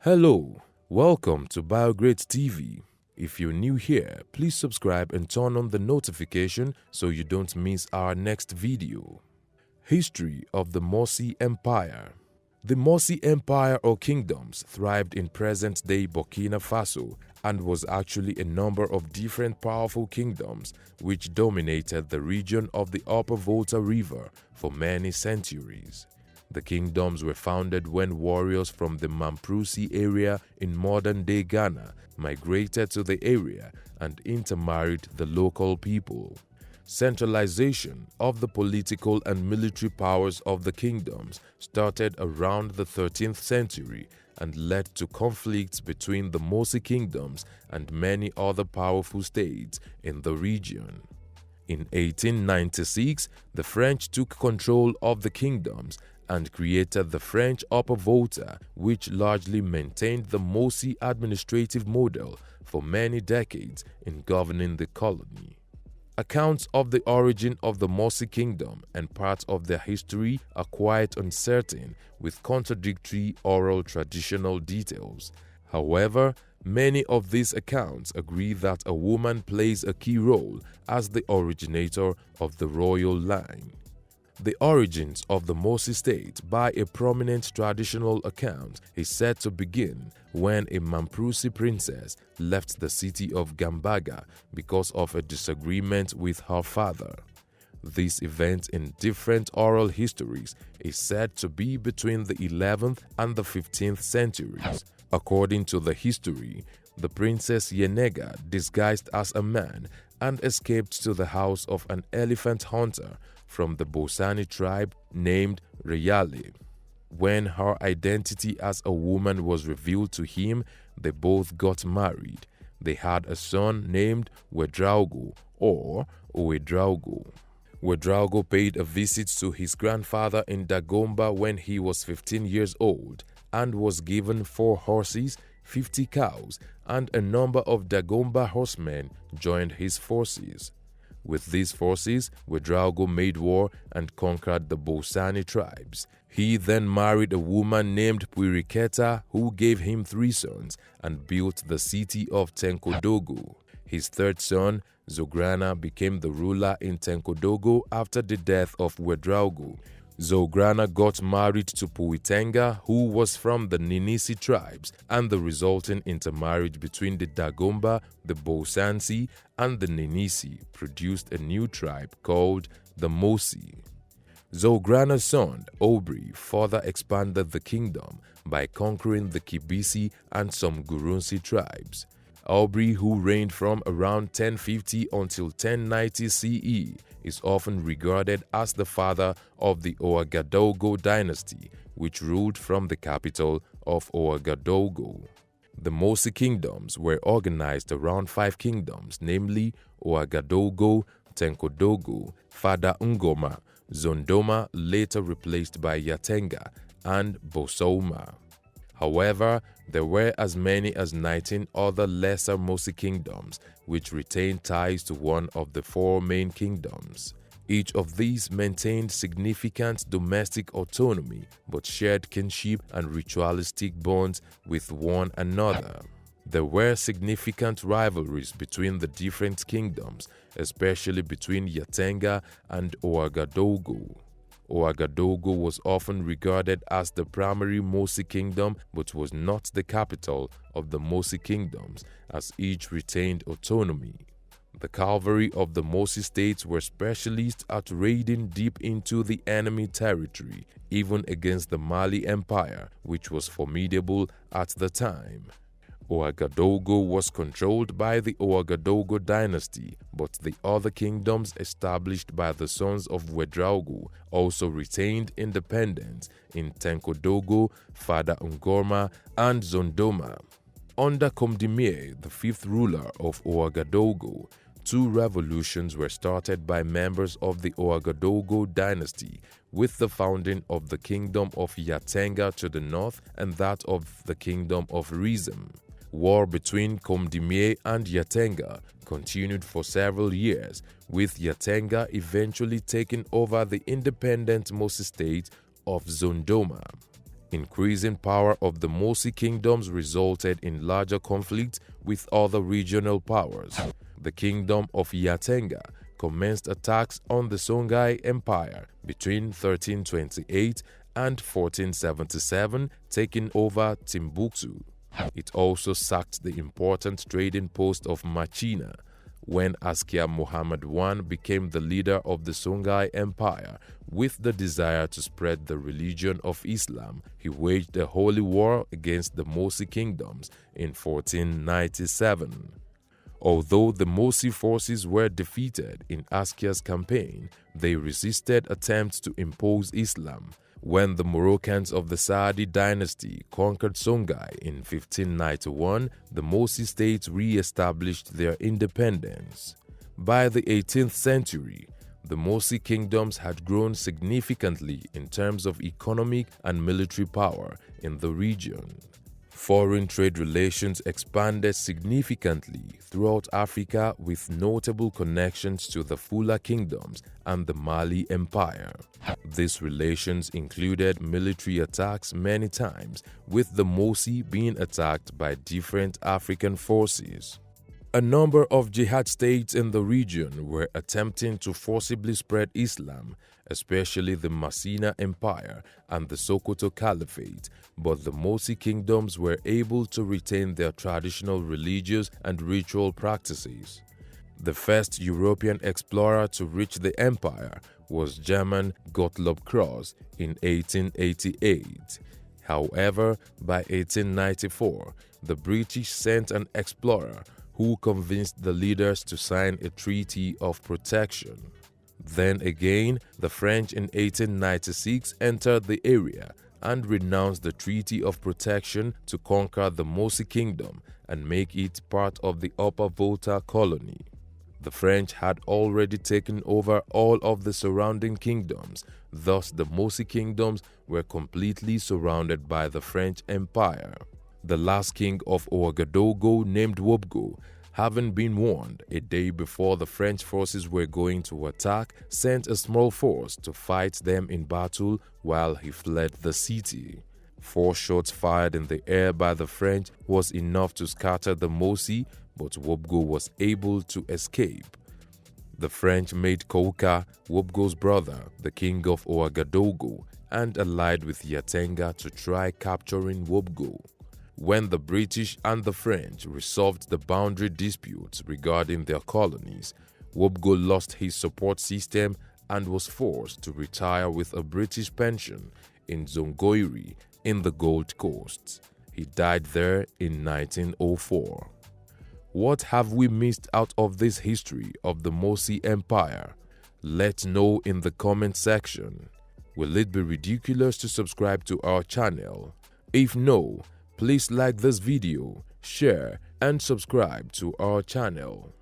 Hello, welcome to BioGreat TV. If you're new here, please subscribe and turn on the notification so you don't miss our next video. History of the Mossi Empire. The Mossi Empire or kingdoms thrived in present-day Burkina Faso and was actually a number of different powerful kingdoms which dominated the region of the upper Volta River for many centuries. The kingdoms were founded when warriors from the Mamprusi area in modern-day Ghana migrated to the area and intermarried the local people. Centralization of the political and military powers of the kingdoms started around the 13th century and led to conflicts between the Mossi kingdoms and many other powerful states in the region. In 1896, the French took control of the kingdoms and created the French Upper Volta, which largely maintained the Mossi administrative model for many decades in governing the colony. Accounts of the origin of the Mossi kingdom and parts of their history are quite uncertain, with contradictory oral traditional details. However, many of these accounts agree that a woman plays a key role as the originator of the royal line. The origins of the Mossi state, by a prominent traditional account, is said to begin when a Mamprusi princess left the city of Gambaga because of a disagreement with her father. This event in different oral histories is said to be between the 11th and the 15th centuries. According to the history, the princess Yenega disguised as a man and escaped to the house of an elephant hunter from the Bosani tribe named Reyale. When her identity as a woman was revealed to him, they both got married. They had a son named Ouedraogo or Ouedraogo. Ouedraogo paid a visit to his grandfather in Dagomba when he was 15 years old and was given 4 horses, 50 cows, and a number of Dagomba horsemen joined his forces. With these forces, Ouedraogo made war and conquered the Bosani tribes. He then married a woman named Puiriketa who gave him 3 sons and built the city of Tenkodogo. His third son, Zograna, became the ruler in Tenkodogo after the death of Ouedraogo. Zograna got married to Puitenga, who was from the Ninisi tribes, and the resulting intermarriage between the Dagomba, the Bosansi, and the Ninisi produced a new tribe called the Mossi. Zograna's son, Obri, further expanded the kingdom by conquering the Kibisi and some Gurunsi tribes. Obri, who reigned from around 1050 until 1090 CE, is often regarded as the father of the Ouagadougou dynasty, which ruled from the capital of Ouagadougou. The Mossi kingdoms were organized around 5 kingdoms, namely Ouagadougou, Tenkodogo, Fada Ngoma, Zondoma, later replaced by Yatenga, and Bosouma. However, there were as many as 19 other lesser Mossi kingdoms which retained ties to one of the 4 main kingdoms. Each of these maintained significant domestic autonomy but shared kinship and ritualistic bonds with one another. There were significant rivalries between the different kingdoms, especially between Yatenga and Ouagadougou. Ouagadougou was often regarded as the primary Mossi kingdom but was not the capital of the Mossi kingdoms, as each retained autonomy. The cavalry of the Mossi states were specialists at raiding deep into the enemy territory, even against the Mali Empire, which was formidable at the time. Ouagadougou was controlled by the Ouagadougou dynasty, but the other kingdoms established by the sons of Ouedraogo also retained independence in Tenkodogo, Fada Ngoma, and Zondoma. Under Komdimie, the 5th ruler of Ouagadougou, 2 revolutions were started by members of the Ouagadougou dynasty, with the founding of the kingdom of Yatenga to the north and that of the kingdom of Rizem. War between Komdimie and Yatenga continued for several years, with Yatenga eventually taking over the independent Mossi state of Zondoma. Increasing power of the Mossi kingdoms resulted in larger conflicts with other regional powers. The kingdom of Yatenga commenced attacks on the Songhai Empire between 1328 and 1477, taking over Timbuktu. It also sacked the important trading post of Machina. When Askia Muhammad I became the leader of the Songhai Empire with the desire to spread the religion of Islam, he waged a holy war against the Mossi kingdoms in 1497. Although the Mossi forces were defeated in Askia's campaign, they resisted attempts to impose Islam. When the Moroccans of the Saadi dynasty conquered Songhai in 1591, the Mossi states re-established their independence. By the 18th century, the Mossi kingdoms had grown significantly in terms of economic and military power in the region. Foreign trade relations expanded significantly throughout Africa with notable connections to the Fula kingdoms and the Mali Empire. These relations included military attacks many times, with the Mossi being attacked by different African forces. A number of jihad states in the region were attempting to forcibly spread Islam, especially the Massina Empire and the Sokoto Caliphate, but the Mossi kingdoms were able to retain their traditional religious and ritual practices. The first European explorer to reach the empire was German Gottlob Krauss in 1888. However, by 1894, the British sent an explorer who convinced the leaders to sign a treaty of protection. Then again, the French in 1896 entered the area and renounced the Treaty of Protection to conquer the Mossi Kingdom and make it part of the Upper Volta colony. The French had already taken over all of the surrounding kingdoms, thus the Mossi kingdoms were completely surrounded by the French Empire. The last king of Ouagadougou, named Wobgo, having been warned a day before the French forces were going to attack, sent a small force to fight them in battle while he fled the city. 4 shots fired in the air by the French was enough to scatter the Mossi, but Wobgo was able to escape. The French made Kouka, Wobgo's brother, the king of Ouagadougou, and allied with Yatenga to try capturing Wobgo. When the British and the French resolved the boundary disputes regarding their colonies, Wobgo lost his support system and was forced to retire with a British pension in Zongoiri in the Gold Coast. He died there in 1904. What have we missed out of this history of the Mossi Empire? Let's know in the comment section. Will it be ridiculous to subscribe to our channel? If no, please like this video, share and subscribe to our channel.